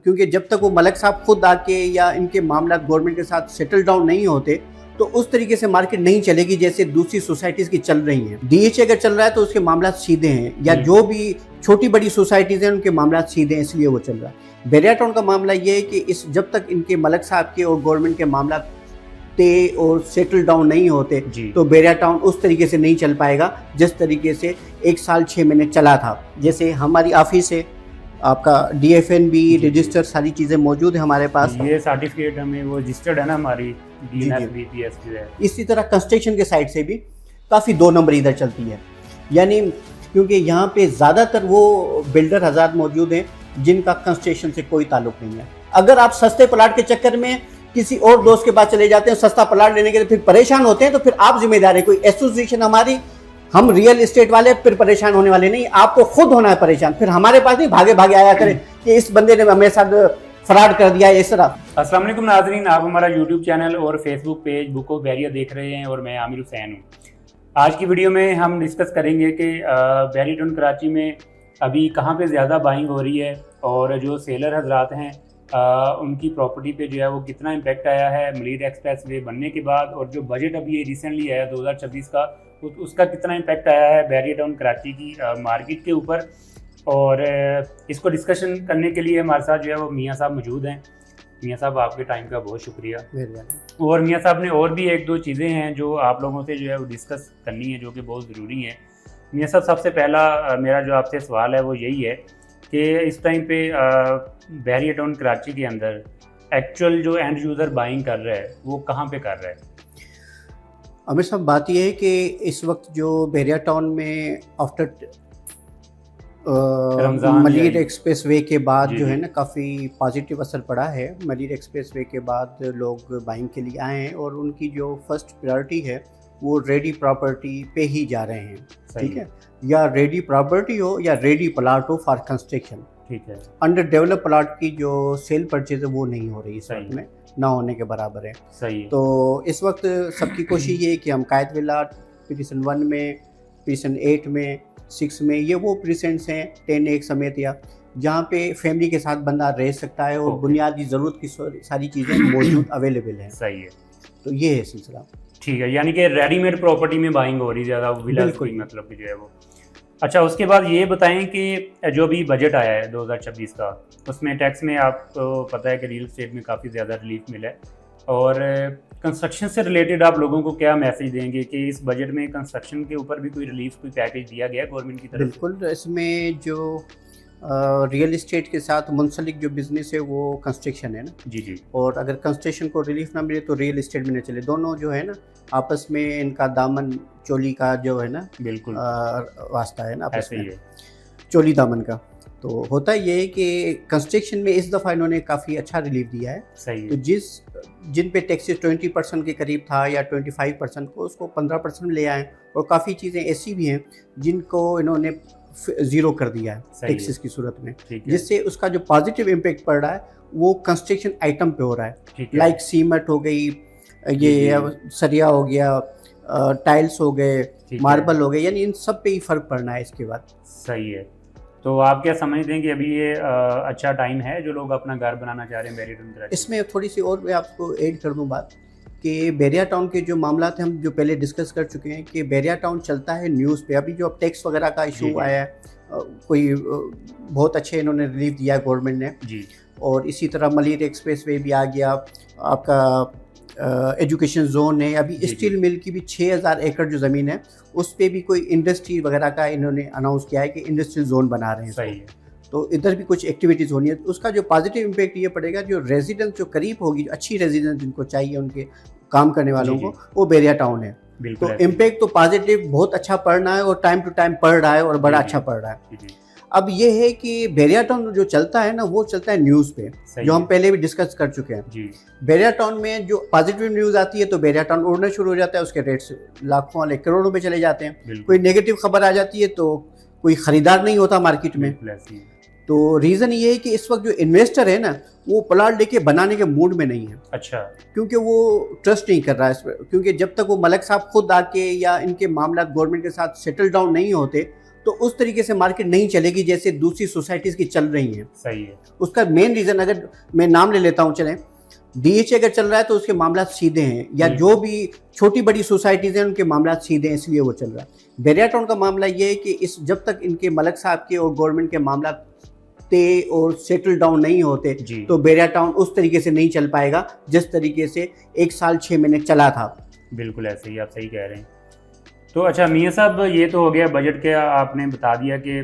क्योंकि जब तक वो मलिक साहब खुद आके या इनके मामला गवर्नमेंट के साथ सेटल डाउन नहीं होते तो उस तरीके से मार्केट नहीं चलेगी जैसे दूसरी सोसाइटीज़ की चल रही हैं। डीएचए अगर चल रहा है तो उसके मामला सीधे हैं, या जो भी छोटी बड़ी सोसाइटीज़ हैं उनके मामला सीधे हैं, इसलिए वो चल रहा है। बैरिया टाउन का मामला ये है कि इस जब तक इनके मलिक साहब के और गवर्नमेंट के मामला तय और सेटल डाउन नहीं होते तो बैरिया टाउन उस तरीके से नहीं चल पाएगा जिस तरीके से 1 साल 6 महीने चला था। जैसे हमारी ऑफिस है, आपका DFNB रजिस्टर, सारी चीज़ें मौजूद है हमारे पास। ये सर्टिफिकेट हमें वो रजिस्टर्ड है ना हमारी DNFBPS जो है। इसी तरह कंस्ट्रक्शन के साइड से भी काफ़ी 2 नंबर इधर चलती है, यानी क्योंकि यहाँ पे ज़्यादातर वो बिल्डर हज़ार मौजूद हैं जिनका कंस्ट्रक्शन से कोई ताल्लुक नहीं है। अगर आप सस्ते प्लाट के चक्कर में किसी और दोस्त के पास चले जाते हैं सस्ता प्लाट लेने के लिए, फिर परेशान होते हैं, तो फिर आप जिम्मेदार है। कोई एसोसिएशन हमारी, हम रियल एस्टेट वाले फिर परेशान होने वाले नहीं, आपको खुद होना है परेशान। फिर हमारे पास नहीं भागे भागे आया करें कि इस बंदे ने हमारे साथ फ्रॉड कर दिया इस तरह। अस्सलाम वालेकुम नाज़रीन, आप हमारा यूट्यूब चैनल और Facebook page book of Bahria देख रहे हैं और मैं आमिर हुसैन हूँ। आज की वीडियो में हम डिस्कस करेंगे कि बैरिया टाउन कराची में अभी कहाँ पे ज़्यादा बाइंग हो रही है और जो सेलर हजरात हैं उनकी प्रॉपर्टी पे जो है वो कितना इम्पेक्ट आया है मलीर एक्सप्रेस वे बनने के बाद, और जो बजट अभी रिसेंटली आया 2026 का उसका कितना इम्पेक्ट आया है बैरिया टाउन कराची की मार्केट के ऊपर। और इसको डिस्कशन करने के लिए हमारे साथ जो है वो मियाँ साहब मौजूद हैं। मियाँ साहब, आपके टाइम का बहुत शुक्रिया। और मियाँ साहब ने और भी 1-2 चीज़ें हैं जो आप लोगों से जो है वो डिस्कस करनी है, जो कि बहुत ज़रूरी है। मियाँ साहब, सबसे पहला मेरा जो आपसे सवाल है वो यही है कि इस टाइम पे बैरिया टाउन कराची के अंदर एक्चुअल जो एंड यूज़र बाइंग कर रहा है वो कहाँ पे कर रहा है? आमिर साहब, बात यह है कि इस वक्त जो बैरिया टाउन में आफ्टर मलीर एक्सप्रेस वे के बाद जो है ना काफ़ी पॉजिटिव असर पड़ा है। मलीर एक्सप्रेस वे के बाद लोग बाइंग के लिए आए हैं और उनकी जो फर्स्ट प्रायोरिटी है वो रेडी प्रॉपर्टी पे ही जा रहे हैं। ठीक है, या रेडी प्रॉपर्टी हो या रेडी प्लाट हो फॉर कंस्ट्रक्शन। ठीक है, अंडर डेवलप प्लाट की जो सेल परचेज है वो नहीं हो रही इस वक्त में, ना होने के बराबर है। सही है। तो इस वक्त सबकी कोशिश ये है कि हम कायद विला पिटिशन 1 में, पिटिशन 8 में, 6 में, ये वो प्रीसेंट्स हैं 10 समेत, या जहाँ पे फैमिली के साथ बंदा रह सकता है और बुनियादी ज़रूरत की सारी चीज़ें मौजूद अवेलेबल हैं। सही है। तो ये है सिलसिला। ठीक है, यानी कि रेडीमेड प्रॉपर्टी में बाइंग हो रही ज़्यादा, विला की मतलब कि जो है वो। अच्छा, उसके बाद ये बताएं कि जो अभी बजट आया है 2026 का, उसमें टैक्स में आपको पता है कि रियल एस्टेट में काफ़ी ज़्यादा रिलीफ मिला है, और कंस्ट्रक्शन से रिलेटेड आप लोगों को क्या मैसेज देंगे कि इस बजट में कंस्ट्रक्शन के ऊपर भी कोई रिलीफ, कोई पैकेज दिया गया है गवर्नमेंट की तरफ? बिल्कुल, इसमें जो रियल एस्टेट के साथ मुंसलिक जो बिज़नेस है वो कंस्ट्रक्शन है ना। जी। और अगर कंस्ट्रक्शन को रिलीफ ना मिले तो रियल एस्टेट में न चले। दोनों जो है ना आपस में इनका दामन चोली का जो है ना, बिल्कुल वास्ता है ना आपस में, चोली दामन का। तो होता ये है कि कंस्ट्रक्शन में इस दफ़ा इन्होंने काफ़ी अच्छा रिलीफ दिया है। सही है। तो जिन पे टैक्सेस 20% के करीब था या 25% को, उसको 15% ले आए, और काफ़ी चीज़ें ऐसी भी हैं जिनको इन्होंने 0 कर दिया है टैक्सेस की सूरत में, जिससे उसका जो पॉजिटिव इम्पेक्ट पड़ रहा है वो कंस्ट्रक्शन आइटम पे हो रहा है। लाइक सीमेंट हो गई, ये सरिया हो गया, टाइल्स हो गए, मार्बल हो गए, यानी इन सब पे ही फ़र्क पड़ना है इसके बाद। सही है। तो आप क्या समझते हैं कि अभी ये अच्छा टाइम है जो लोग अपना घर बनाना चाह रहे हैं बैरिया टाउन? इसमें थोड़ी सी और मैं आपको ऐड कर दूँ बात कि बैरिया टाउन के जो मामला थे हम जो पहले डिस्कस कर चुके हैं कि बैरिया टाउन चलता है न्यूज़ पे। अभी जो अब टैक्स वगैरह का इशू आया है, कोई बहुत अच्छे इन्होंने रिलीफ दिया है गवर्नमेंट ने जी। और इसी तरह मलीर एक्सप्रेस वे भी आ गया, आपका एजुकेशन जोन है। अभी स्टील मिल की भी 6000 एकड़ जो ज़मीन है उस पर भी कोई इंडस्ट्री वगैरह का इन्होंने अनाउंस किया है कि इंडस्ट्रियल जोन बना रहे हैं। सही है। तो इधर भी कुछ एक्टिविटीज़ होनी है। तो उसका जो पॉजिटिव इम्पैक्ट ये पड़ेगा, जो रेजिडेंस जो करीब होगी, अच्छी रेजिडेंस जिनको चाहिए उनके काम करने वालों को, वो बैरिया टाउन है। तो इम्पैक्ट तो पॉजिटिव बहुत अच्छा पड़ रहा है और टाइम टू टाइम पड़ रहा है और बड़ा अच्छा पड़ रहा है। अब ये है कि बैरिया टाउन जो चलता है ना वो चलता है न्यूज़ पे, जो हम पहले भी डिस्कस कर चुके हैं। बैरिया टाउन में जो पॉजिटिव न्यूज़ आती है तो बैरिया टाउन उड़ना शुरू हो जाता है, उसके रेट्स लाखों वाले करोड़ों में चले जाते हैं। कोई नेगेटिव खबर आ जाती है तो कोई ख़रीदार नहीं होता मार्केट में। तो रीज़न ये है कि इस वक्त जो इन्वेस्टर है ना वो प्लाट लेके बनाने के मूड में नहीं है। अच्छा, क्योंकि वो ट्रस्ट नहीं कर रहा है इस पर, क्योंकि जब तक वो मलिक साहब खुद आके या इनके मामला गवर्नमेंट के साथ सेटल डाउन नहीं होते तो उस तरीके से मार्केट नहीं चलेगी जैसे दूसरी सोसाइटीज़ की चल रही हैं। सही है। उसका मेन रीज़न अगर मैं नाम ले लेता हूँ, चलें DHA अगर चल रहा है तो उसके मामला सीधे हैं, या जो भी छोटी बड़ी सोसाइटीज़ हैं उनके मामला सीधे हैं, इसलिए वो चल रहा है। बैरिया टाउन का मामला ये है कि इस जब तक इनके मलक साहब के और गवर्नमेंट के मामला तय और सेटल डाउन नहीं होते तो बैरिया टाउन उस तरीके से नहीं चल पाएगा जिस तरीके से 1 साल 6 महीने चला था। बिल्कुल ऐसे ही, आप सही कह रहे हैं। तो अच्छा मियाँ साहब, ये तो हो गया बजट के, आपने बता दिया कि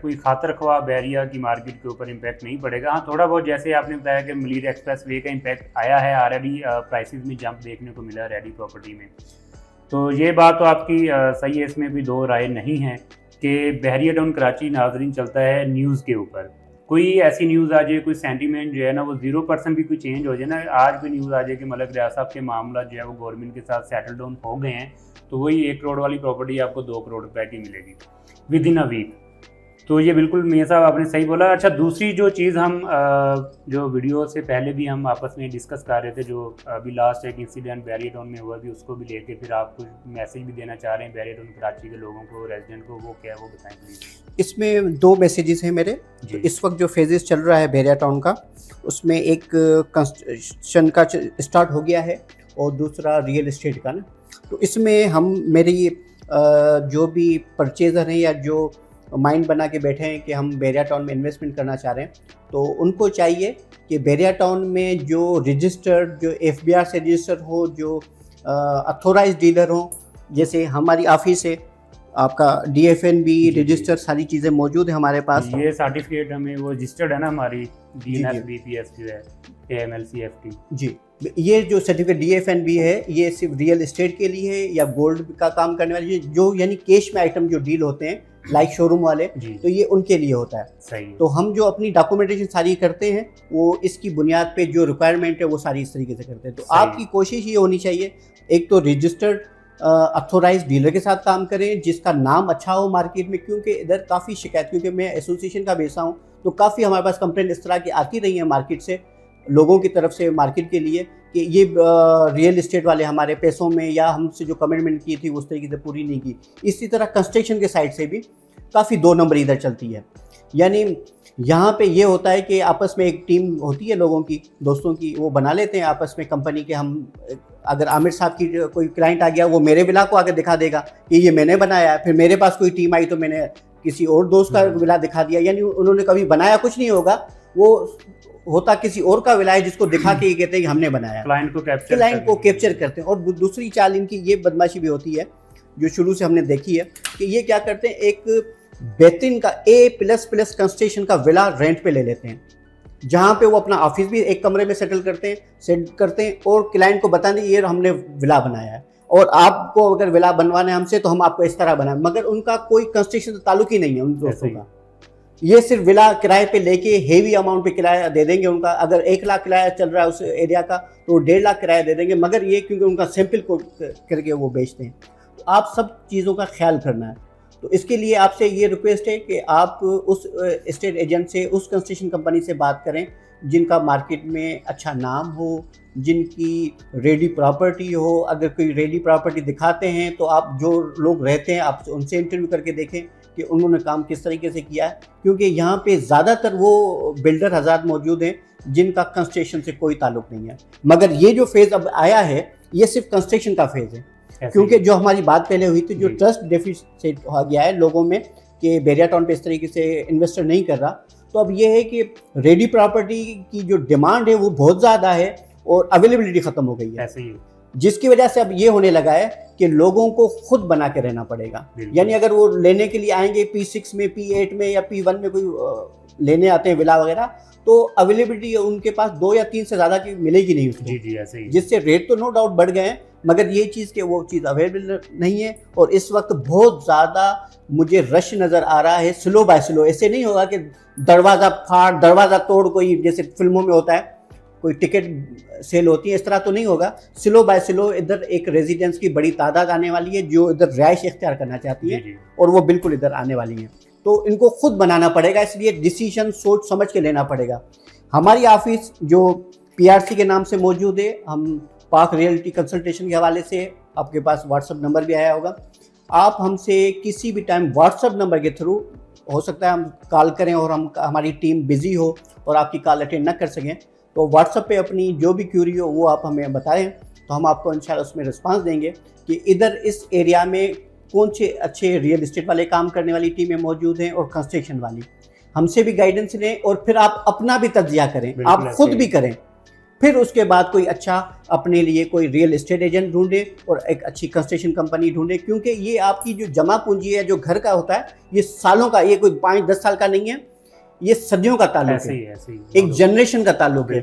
कोई खातर ख्वाह बैरिया की मार्केट के ऊपर इम्पैक्ट नहीं पड़ेगा। हाँ, थोड़ा बहुत जैसे आपने बताया कि मलीर एक्सप्रेस वे का इम्पैक्ट आया है, ऑलरेडी प्राइसेस में जंप देखने को मिला रेडी प्रॉपर्टी में। तो ये बात तो आपकी सही है, इसमें भी दो राय नहीं है कि बैरिया टाउन कराची नाजरीन चलता है न्यूज़ के ऊपर। कोई ऐसी न्यूज़ आ जाए, कोई सेंटीमेंट जो है ना वो 0% भी कोई चेंज हो जाए ना, आज कोई न्यूज़ आ जाए कि मलक रियाज साहब के मामला जो है वो गवर्नमेंट के साथ सेटल डाउन हो गए हैं, तो वही 1 करोड़ वाली प्रॉपर्टी आपको 2 करोड़ रुपए की मिलेगी विद इन अ वीक। तो ये बिल्कुल मियाँ साहब आपने सही बोला। अच्छा, दूसरी जो चीज़ हम जो वीडियो से पहले भी हम आपस में डिस्कस कर रहे थे, जो अभी लास्ट एक इंसिडेंट बैरिया टाउन में हुआ भी, उसको भी लेके फिर आप कुछ मैसेज भी देना चाह रहे हैं बैरिया टाउन कराची के लोगों को, रेजिडेंट को, वो क्या है वो बताएं प्लीज़। इसमें 2 मैसेजेस हैं मेरे। तो इस वक्त जो फेजेस चल रहा है बैरिया टाउन का, उसमें एक कंस्ट्रक्शन का स्टार्ट हो गया है और दूसरा रियल एस्टेट का ना। तो इसमें हम मेरी जो भी परचेज़र हैं या जो माइंड बना के बैठे हैं कि हम बैरिया टाउन में इन्वेस्टमेंट करना चाह रहे हैं, तो उनको चाहिए कि बैरिया टाउन में जो रजिस्टर्ड, जो FBR से रजिस्टर्ड हो, जो अथोराइज डीलर हो, जैसे हमारी ऑफिस है, आपका DFNB रजिस्टर, सारी चीज़ें मौजूद है हमारे पास। ये सर्टिफिकेट हमें वो रजिस्टर्ड है ना हमारी DNS BPS जो है AML-CFT। जी, ये जो सर्टिफिकेट DFNB है ये सिर्फ रियल एस्टेट के लिए है या गोल्ड का काम करने वाले जो यानी कैश में आइटम जो डील होते हैं लाइक शोरूम वाले, तो ये उनके लिए होता है। सही। तो हम जो अपनी डॉक्यूमेंटेशन सारी करते हैं वो इसकी बुनियाद पे जो रिक्वायरमेंट है वो सारी इस तरीके से करते हैं। तो आपकी कोशिश ये होनी चाहिए, एक तो रजिस्टर्ड अथोराइज डीलर के साथ काम करें जिसका नाम अच्छा हो मार्केट में, क्योंकि इधर काफ़ी शिकायत, क्योंकि मैं एसोसिएशन का बेसा हूँ तो काफ़ी हमारे पास कंप्लेंट इस तरह की आती रही है मार्केट से, लोगों की तरफ से मार्केट के लिए, कि ये रियल एस्टेट वाले हमारे पैसों में या हमसे जो कमिटमेंट की थी उस तरीके से पूरी नहीं की। इसी तरह कंस्ट्रक्शन के साइड से भी काफ़ी 2 नंबर इधर चलती है। यानी यहाँ पे ये होता है कि आपस में एक टीम होती है लोगों की, दोस्तों की, वो बना लेते हैं आपस में कंपनी के। हम अगर आमिर साहब की कोई क्लाइंट आ गया वो मेरे विला को आके दिखा देगा कि ये मैंने बनाया है, फिर मेरे पास कोई टीम आई तो मैंने किसी और दोस्त का विला दिखा दिया। यानी उन्होंने कभी बनाया कुछ नहीं होगा, वो होता किसी और का विला है जिसको दिखा के ये कहते हैं कि हमने बनाया। क्लाइंट को कैप्चर करते हैं। और दूसरी चाल इनकी ये बदमाशी भी होती है जो शुरू से हमने देखी है कि ये क्या करते हैं, एक बेहतरीन का A++ कंस्ट्रक्शन का विला रेंट पे ले लेते हैं, जहाँ पे वो अपना ऑफिस भी एक कमरे में सेट करते हैं और क्लाइंट को बताने ये हमने विला बनाया है और आपको अगर विला बनवाना है हमसे तो हम आपको इस तरह बनाएं। मगर उनका कोई कंस्ट्रक्शन से ताल्लुक ही नहीं है उन दोस्तों का। ये सिर्फ विला किराए पे लेके हेवी अमाउंट पे किराया दे देंगे। उनका अगर 1 लाख किराया चल रहा है उस एरिया का तो 1.5 लाख किराया दे देंगे, मगर ये क्योंकि उनका सैंपल को करके वो बेचते हैं। तो आप सब चीज़ों का ख्याल करना है। तो इसके लिए आपसे ये रिक्वेस्ट है कि आप उस एस्टेट एजेंट से, उस कंस्ट्रक्शन कंपनी से बात करें जिनका मार्केट में अच्छा नाम हो, जिनकी रेडी प्रॉपर्टी हो। अगर कोई रेडी प्रॉपर्टी दिखाते हैं तो आप जो लोग रहते हैं आप उनसे इंटरव्यू करके देखें कि उन्होंने काम किस तरीके से किया है, क्योंकि यहाँ पे ज़्यादातर वो बिल्डर हज़ार मौजूद हैं जिनका कंस्ट्रक्शन से कोई ताल्लुक नहीं है। मगर ये जो फेज़ अब आया है ये सिर्फ कंस्ट्रक्शन का फेज़ है, क्योंकि जो हमारी बात पहले हुई थी, जो ट्रस्ट डेफिसिट हो गया है लोगों में कि बैरिया टाउन पे इस तरीके से इन्वेस्टर नहीं कर रहा, तो अब ये है कि रेडी प्रॉपर्टी की जो डिमांड है वो बहुत ज़्यादा है और अवेलेबिलिटी ख़त्म हो गई है। ऐसे ही, जिसकी वजह से अब ये होने लगा है कि लोगों को खुद बना के रहना पड़ेगा। यानी अगर वो लेने के लिए आएंगे P6 में, P8 में या P1 में कोई लेने आते हैं विला वगैरह, तो अवेलेबिलिटी उनके पास 2 या 3 से ज़्यादा की मिलेगी नहीं उसको। जी ऐसे ही। जिससे जिससे रेट तो नो डाउट बढ़ गए हैं, मगर ये चीज़ के वो चीज़ अवेलेबल नहीं है। और इस वक्त बहुत ज़्यादा मुझे रश नज़र आ रहा है, स्लो बाय स्लो। ऐसे नहीं होगा कि दरवाज़ा फाड़, दरवाज़ा तोड़, कोई जैसे फिल्मों में होता है कोई टिकट सेल होती है, इस तरह तो नहीं होगा। स्लो बाय स्लो इधर एक रेजिडेंट्स की बड़ी तादाद आने वाली है जो इधर रिहाइश इख्तियार करना चाहती है और वो बिल्कुल इधर आने वाली है। तो इनको खुद बनाना पड़ेगा, इसलिए डिसीजन सोच समझ के लेना पड़ेगा। हमारी ऑफिस जो PRC के नाम से मौजूद है, हम पाक रियल्टी कंसल्टेशन के हवाले से, आपके पास व्हाट्सएप नंबर भी आया होगा, आप हमसे किसी भी टाइम व्हाट्सएप नंबर के थ्रू, हो सकता है हम कॉल करें और हमारी टीम बिजी हो और आपकी कॉल अटेंड ना कर सकें, तो व्हाट्सएप पे अपनी जो भी क्यूरी हो वो आप हमें बताएं, तो हम आपको इंशाल्लाह उसमें रिस्पांस देंगे कि इधर इस एरिया में कौन से अच्छे रियल एस्टेट वाले काम करने वाली टीमें मौजूद हैं और कंस्ट्रक्शन वाली। हमसे भी गाइडेंस लें और फिर आप अपना भी तज्जिया करें, आप खुद भी करें, फिर उसके बाद कोई अच्छा अपने लिए कोई रियल एस्टेट एजेंट ढूंढे और एक अच्छी कंस्ट्रक्शन कंपनी ढूंढे, क्योंकि ये आपकी जो जमा पूंजी है जो घर का होता है ये सालों का, ये कोई 5-10 साल का नहीं है, ये सदियों का ताल्लुक है, एक जनरेशन का ताल्लुक है।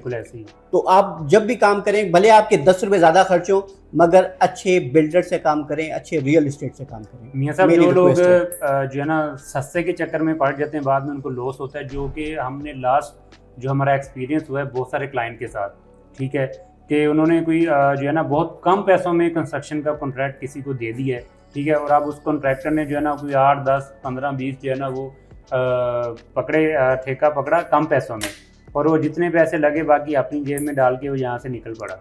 तो आप जब भी काम करें, भले आपके 10 रुपए ज्यादा खर्च हो, मगर अच्छे बिल्डर से काम करें, अच्छे रियल एस्टेट से काम करें। मियां साहब, जो लोग जो है ना सस्ते के चक्कर में पड़ जाते हैं, बाद में उनको लॉस होता है, जो कि हमने लास्ट जो हमारा एक्सपीरियंस हुआ है बहुत सारे क्लाइंट के साथ, ठीक है, कि उन्होंने कोई जो है ना बहुत कम पैसों में कंस्ट्रक्शन का कॉन्ट्रैक्ट किसी को दे दिया है, ठीक है, और अब उस कॉन्ट्रैक्टर ने जो है ना कोई 8, 10, 15, 20 जो है ना वो ठेका पकड़ा कम पैसों में, और वो जितने पैसे लगे बाकी अपनी जेब में डाल के वो यहाँ से निकल पड़ा,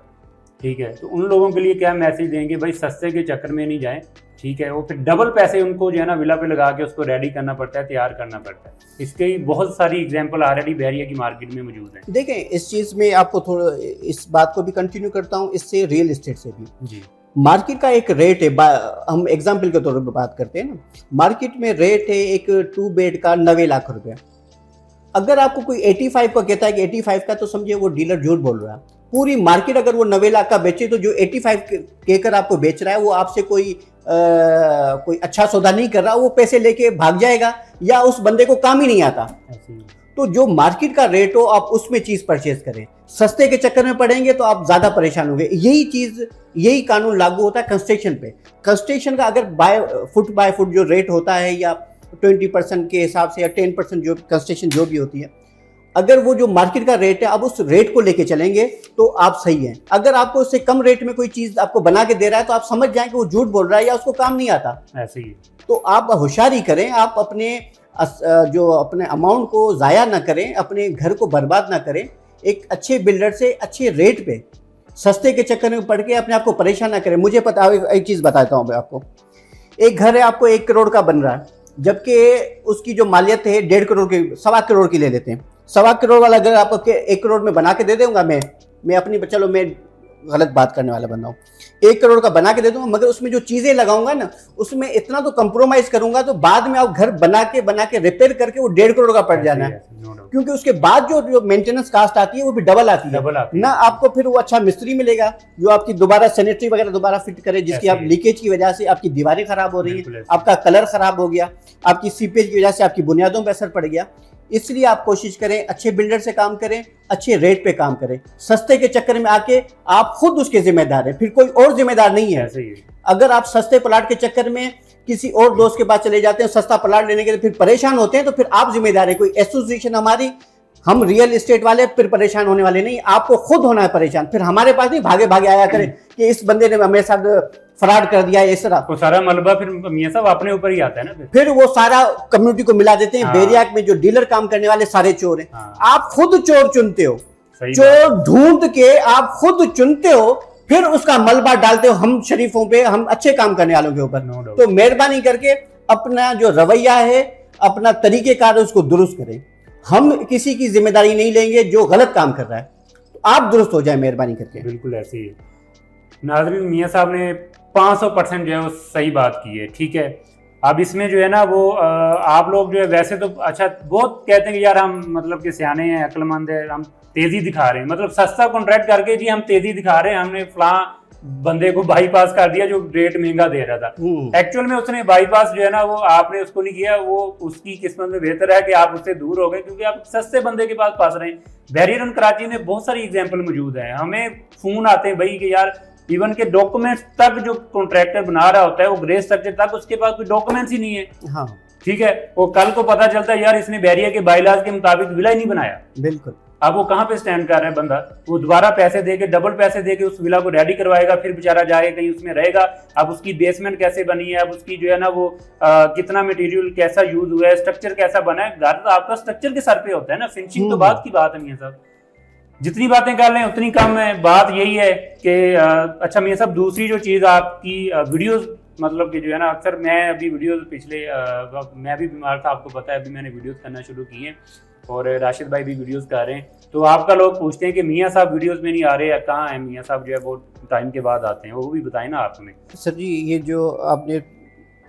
ठीक है। तो उन लोगों के लिए क्या मैसेज देंगे, भाई सस्ते के चक्कर में नहीं जाएं, ठीक है, वो फिर डबल पैसे उनको जो है ना विला पे लगा के उसको रेडी करना पड़ता है, तैयार करना पड़ता है। इसके बहुत सारी एग्जांपल ऑलरेडी बहरिया की मार्केट में मौजूद हैं। देखें, इस चीज़ में आपको थोड़ा इस बात को भी कंटिन्यू करता हूँ, इससे रियल एस्टेट से भी जी, मार्केट का एक रेट है, हम एग्जाम्पल के तौर पर बात करते हैं ना, मार्केट में रेट है एक 2 बेड का 90 लाख रुपया। अगर आपको कोई 85 का कहता है कि 85 का, तो समझिए वो डीलर झूठ बोल रहा है। पूरी मार्केट अगर वो 90 लाख का बेचे, तो जो 85 कहकर आपको बेच रहा है वो आपसे कोई अच्छा सौदा नहीं कर रहा, वो पैसे लेके भाग जाएगा या उस बंदे को काम ही नहीं आता। तो जो मार्केट का रेट हो आप उसमें चीज परचेज करें, सस्ते के चक्कर में पड़ेंगे तो आप ज्यादा परेशान होंगे। यही कानून लागू होता है कंस्ट्रक्शन पे। कंस्ट्रक्शन का अगर बाय फुट जो रेट होता है, या 20% के हिसाब से, या 10% जो कंस्ट्रक्शन जो भी होती है, अगर वो जो मार्केट का रेट है अब उस रेट को लेके चलेंगे तो आप सही हैं। अगर आपको उससे कम रेट में कोई चीज आपको बना के दे रहा है तो आप समझ जाएं कि वो झूठ बोल रहा है या उसको काम नहीं आता। ऐसे ही तो आप होशियारी करें, आप अपने अमाउंट को जाया ना करें, अपने घर को बर्बाद ना करें। एक अच्छे बिल्डर से अच्छे रेट पे, सस्ते के चक्कर में पड़ के अपने आप को परेशान ना करें। मुझे पता है, एक चीज बताता हूँ मैं आपको, एक घर है आपको 1 करोड़ का बन रहा है, जबकि उसकी जो मालियत है 1.5 करोड़ की, 1.25 करोड़ की ले लेते हैं। 1.25 करोड़ वाला घर आपको 1 करोड़ में बना के दे दूंगा मैं अपनी, चलो मैं गलत बात करने वाला बंदा हूँ, 1 करोड़ का बना के दे दूंगा, मगर उसमें जो चीजें लगाऊंगा ना उसमें इतना तो कंप्रोमाइज करूंगा, तो बाद में आप घर बना के रिपेयर करके वो 1.5 करोड़ का पड़ जाना है, क्योंकि उसके बाद जो मेंटेनेंस कास्ट आती है वो भी डबल आती है ना। आपको फिर वो अच्छा मिस्त्री मिलेगा जो आपकी दोबारा सैनिटरी वगैरह दोबारा फिट करे, जिसकी आप लीकेज की वजह से आपकी दीवारें खराब हो रही है, आपका कलर खराब हो गया, आपकी सीपेज की वजह से आपकी बुनियादों पर असर पड़ गया। इसलिए आप कोशिश करें अच्छे बिल्डर से काम करें, अच्छे रेट पे काम करें। सस्ते के चक्कर में आके आप खुद उसके जिम्मेदार हैं, फिर कोई और जिम्मेदार नहीं है। अगर आप सस्ते प्लाट के चक्कर में किसी और दोस्त के पास चले जाते हैं सस्ता प्लाट लेने के लिए, फिर परेशान होते हैं, तो फिर आप जिम्मेदार है। कोई एसोसिएशन हमारी, हम रियल एस्टेट वाले फिर परेशान होने वाले नहीं, आपको खुद होना है परेशान। फिर हमारे पास नहीं भागे भागे आया करें कि इस बंदे ने मेरे साथ फ्रॉड कर दिया, इस तरह। वो सारा मलबा फिर मियां साहब अपने ऊपर ही आता है ना, फिर वो सारा कम्युनिटी को मिला देते हैं। बहरिया में जो डीलर काम करने वाले सारे चोर हैं। आप खुद चोर चुनते हो, चोर ढूंढ के आप खुद चुनते हो, फिर उसका मलबा डालते हो हम शरीफों पे, हम अच्छे काम करने वालों के ऊपर। तो मेहरबानी करके अपना जो रवैया है, अपना तरीकेकार है, उसको दुरुस्त करें। हम किसी की जिम्मेदारी नहीं लेंगे जो गलत काम कर रहा है, तो आप दुरुस्त हो जाए मेहरबानी करके। बिल्कुल ऐसे ही। नाज़रीन, मियां साहब ने 500% जो है वो सही बात की है, ठीक है। अब इसमें जो है ना वो आप लोग जो है वैसे तो अच्छा बहुत कहते हैं कि यार हम मतलब कि सियाने हैं, अक्लमंद है, हम तेजी दिखा रहे हैं, मतलब सस्ता कॉन्ट्रैक्ट करके जी हम तेजी दिखा रहे हैं, हमने फलां बंदे को बाईपास कर दिया जो रेट महंगा दे रहा था। एक्चुअल में उसने बाईपास जो है ना वो आपने उसको नहीं किया, वो उसकी किस्मत में बेहतर है कि आप उससे दूर हो गए, क्योंकि आप सस्ते बंदे के पास पास रहे हैं। बहरिया और कराची में बहुत सारी एग्जाम्पल मौजूद है। हमें फोन आते हैं भाई कि यार इवन के डॉक्यूमेंट्स तक जो कॉन्ट्रैक्टर बना रहा होता है वो ग्रे स्ट्रक्चर तक उसके पास कोई डॉक्यूमेंट्स ही नहीं है। हाँ, ठीक है। वो कल को पता चलता है यार इसने बहरिया के बाइलाज के मुताबिक विला ही नहीं बनाया। बिल्कुल। अब वो कहाँ पे स्टैंड कर रहा है बंदा? वो दोबारा पैसे देके, डबल पैसे देके उस विला को रेडी करवाएगा, फिर बेचारा जाएगा कहीं उसमें रहेगा। अब उसकी बेसमेंट कैसे बनी है, अब उसकी जो है ना वो कितना मटेरियल कैसा यूज हुआ है, स्ट्रक्चर कैसा बना है। घर तो आपका स्ट्रक्चर के सर पे होता है ना, फिनिशिंग तो बात की बात है मियां साहब। जितनी बातें कर लें उतनी कम है। बात यही है कि अच्छा मियां साहब, दूसरी जो चीज आपकी वीडियोस मतलब कि जो है ना, अक्सर मैं अभी वीडियोस पिछले मैं भी बीमार था, आपको पता है, अभी मैंने वीडियोस करना शुरू किए हैं और राशिद भाई भी वीडियोस कर रहे हैं। तो आपका लोग पूछते हैं कि मियाँ साहब वीडियोस में नहीं आ रहे या कहाँ हैं मियाँ साहब, जो है बहुत टाइम के बाद आते हैं, वो भी बताएं ना आप हमें। सर जी, ये जो आपने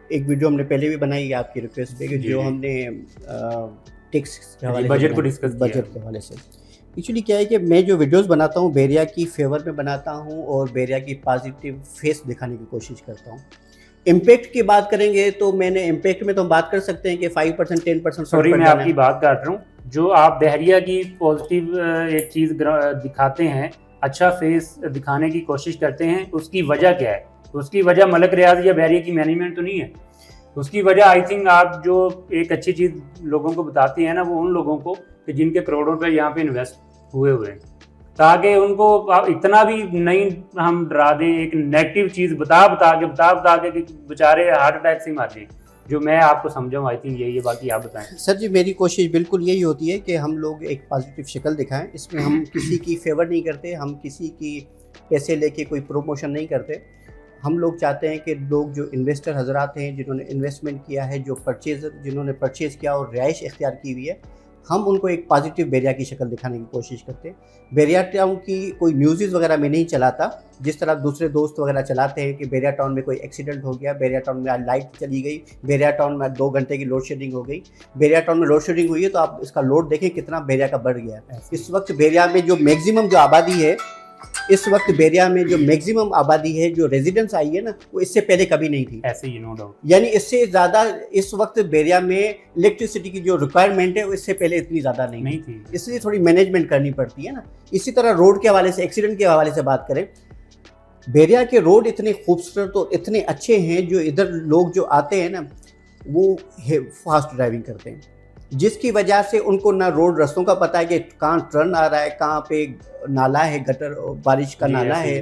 एक वीडियो हमने पहले भी बनाई है आपकी रिक्वेस्ट पे, कि जी, जो जी। हमने टैक्स के हवाले बजट से को डिस्कस किया। बजट के हवाले से एक्चुअली क्या है कि मैं जो वीडियोस बनाता हूँ बेरिया की फेवर में बनाता हूँ और बेरिया की पॉजिटिव फेस दिखाने की कोशिश करता हूँ। इम्पैक्ट की बात करेंगे तो मैंने इम्पैक्ट में तो हम बात कर सकते हैं कि 5% 10% सॉरी, मैं आपकी बात काट रहा हूँ। जो आप बहरिया की पॉजिटिव एक चीज़ दिखाते हैं, अच्छा फेस दिखाने की कोशिश करते हैं, उसकी वजह क्या है? उसकी वजह मलक रियाज या बहरिया की मैनेजमेंट तो नहीं है। उसकी वजह आई थिंक आप जो एक अच्छी चीज़ लोगों को बताते हैं ना, वो उन लोगों को कि जिनके करोड़ों रुपए यहाँ पे इन्वेस्ट हुए हैं, ताकि उनको इतना भी नहीं हम डरा दें, एक नेगेटिव चीज़ बता के कि बेचारे हार्ट अटैक से मार जाए। जो मैं आपको समझाऊँ, आई थिंक यही है, बाकी आप बताएं। सर जी, मेरी कोशिश बिल्कुल यही होती है कि हम लोग एक पॉजिटिव शक्ल दिखाएं। इसमें हम किसी की फेवर नहीं करते, हम किसी की पैसे लेके कोई प्रमोशन नहीं करते। हम लोग चाहते हैं कि लोग जो इन्वेस्टर हजरात हैं, जिन्होंने इन्वेस्टमेंट किया है, जो जिन्होंने परचेज़ किया और रिहाइश इख्तियार की हुई है, हम उनको एक पॉजिटिव बेरिया की शक्ल दिखाने की कोशिश करते हैं। बेरिया टाउन की कोई न्यूज़ वगैरह में नहीं चलाता, जिस तरह दूसरे दोस्त वगैरह चलाते हैं कि बेरिया टाउन में कोई एक्सीडेंट हो गया, बेरिया टाउन में आज लाइट चली गई, बेरिया टाउन में 2 घंटे की लोड शेडिंग हो गई। बेरिया टाउन में लोड शेडिंग हुई है तो आप इसका लोड देखें कितना बेरिया का बढ़ गया है। इस वक्त बेरिया में जो मैक्सिमम जो आबादी है, इस वक्त बेरिया में जो मैक्सिमम आबादी है, जो रेजिडेंस आई है ना, वो इससे पहले कभी नहीं थी। ऐसे ही, नो डाउट। यानी इससे ज़्यादा इस वक्त बेरिया में इलेक्ट्रिसिटी की जो रिक्वायरमेंट है वो इससे पहले इतनी ज़्यादा नहीं थी, इसलिए थोड़ी मैनेजमेंट करनी पड़ती है ना। इसी तरह रोड के हवाले से, एक्सीडेंट के हवाले से बात करें, बेरिया के रोड इतने खूबसूरत और इतने अच्छे हैं, जो इधर लोग जो आते हैं ना वो फास्ट ड्राइविंग करते हैं, जिसकी वजह से उनको ना रोड रस्तों का पता है कि कहाँ टर्न आ रहा है, कहाँ पे नाला है, गटर बारिश का नाला है,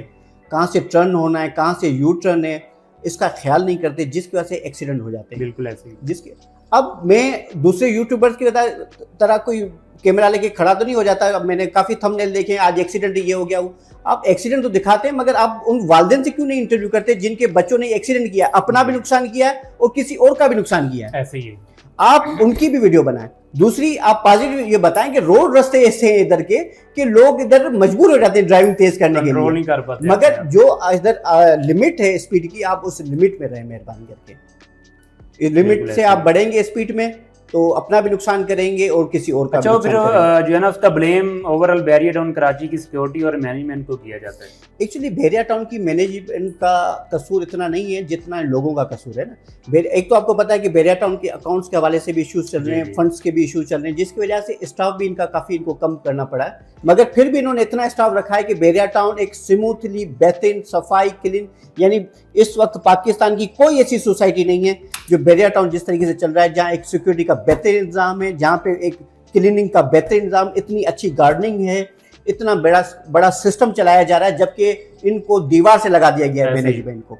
कहाँ से टर्न होना है, कहाँ से यू टर्न है, इसका ख्याल नहीं करते, जिसकी वजह से एक्सीडेंट हो जाते हैं। बिल्कुल ऐसे ही। जिसके अब मैं दूसरे यूट्यूबर्स की तरह कोई कैमरा लेके खड़ा तो नहीं हो जाता। अब मैंने काफ़ी थंबनेल देखे, आज एक्सीडेंट ये हो गया, वो आप एक्सीडेंट तो दिखाते हैं, मगर आप उन वालिदैन से क्यों नहीं इंटरव्यू करते जिनके बच्चों ने एक्सीडेंट किया, अपना भी नुकसान किया और किसी और का भी नुकसान किया है। ऐसे ही आप उनकी भी वीडियो बनाएं। दूसरी, आप पॉजिटिव ये बताएं कि रोड रास्ते ऐसे हैं इधर के कि लोग इधर मजबूर हो जाते हैं ड्राइविंग तेज करने के लिए, नहीं कर पाते, मगर जो इधर लिमिट है स्पीड की, आप उस लिमिट में रहें मेहरबानी करके। इस लिमिट से आप बढ़ेंगे स्पीड में तो अपना भी नुकसान करेंगे और किसी और का भी नुकसान करेंगे। जो है ना, उसका blame overall Bahria Town Karachi की सिक्योरिटी और मैनेजमेंट को किया जाता है। एक्चुअली बैरिया टाउन की मैनेजमेंट का कसूर इतना नहीं है जितना लोगों का कसूर है ना। एक तो आपको पता है कि बैरिया टाउन के अकाउंट्स के हवाले से भी इश्यूज चल रहे हैं, फंड्स के भी इश्यूज चल रहे हैं, जिसकी वजह से स्टाफ भी इनका काफ़ी इनको कम करना पड़ा है, मगर फिर भी इन्होंने इतना स्टाफ रखा है कि बैरिया टाउन एक स्मूथली बेहतरीन सफाई क्लीन, यानी इस वक्त पाकिस्तान की कोई ऐसी सोसाइटी नहीं है जो बैरिया टाउन जिस तरीके से चल रहा है, जहाँ एक सिक्योरिटी का बेहतरीन इंतजाम है, जहाँ पे एक क्लीनिंग का बेहतरीन इंतजाम, इतनी अच्छी गार्डनिंग है, इतना बड़ा सिस्टम चलाया जा रहा है, जबकि इनको दीवार से लगा दिया गया है मैनेजमेंट को,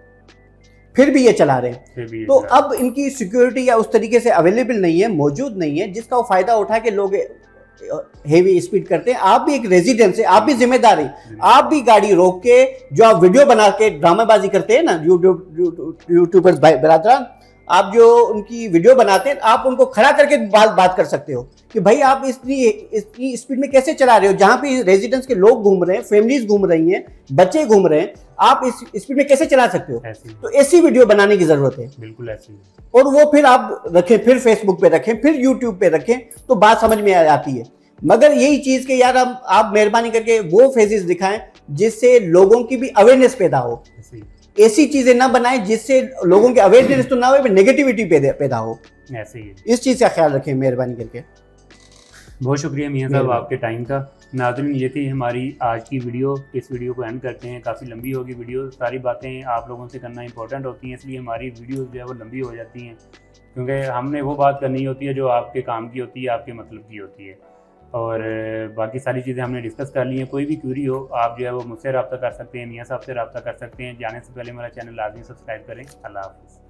फिर भी ये चला रहे हैं। तो अब इनकी सिक्योरिटी या उस तरीके से अवेलेबल नहीं है, मौजूद नहीं है, जिसका वो फायदा उठा के लोग हेवी स्पीड करते हैं। आप भी एक रेजिडेंस है, आप भी जिम्मेदार हैं, आप भी गाड़ी रोक के जो आप वीडियो बना के ड्रामेबाजी करते हैं ना, यूट्यूबर्स बरादरान, आप जो उनकी वीडियो बनाते हैं, आप उनको खड़ा करके बात कर सकते हो कि भाई आप इतनी स्पीड में कैसे चला रहे हो, जहां पे रेजिडेंस के लोग घूम रहे हैं, फैमिलीज घूम रही हैं, बच्चे घूम रहे हैं, आप इस स्पीड में कैसे चला सकते हो? तो ऐसी वीडियो बनाने की जरूरत है, बिल्कुल ऐसी। और वो फिर आप रखें, फिर फेसबुक पे रखें, फिर यूट्यूब पे रखें, तो बात समझ में आती है। मगर यही चीज के यार आप मेहरबानी करके वो फेजेस दिखाएं जिससे लोगों की भी अवेयरनेस पैदा हो। ऐसी चीजें ना बनाएं जिससे लोगों की अवेयरनेस तो ना हो, नेगेटिविटी पैदा हो। ऐसे ही इस चीज का ख्याल रखें मेहरबानी करके। बहुत शुक्रिया मियां साहब आपके टाइम का। नाज़रीन, ये थी हमारी आज की वीडियो। इस वीडियो को एंड करते हैं, काफ़ी लंबी होगी वीडियो, सारी बातें आप लोगों से करना इंपॉर्टेंट होती हैं, इसलिए हमारी वीडियो जो है वो लंबी हो जाती हैं, क्योंकि हमने वो बात करनी होती है जो आपके काम की होती है, आपके मतलब की होती है, और बाकी सारी चीज़ें हमने डिस्कस कर ली हैं। कोई भी क्यूरी हो आप जो है वो मुझसे रब्ता कर सकते हैं, मियां साहब से रब्ता कर सकते हैं। जाने से पहले मेरा चैनल लाजमी सब्सक्राइब करें। अल्लाह हाफ़िज़।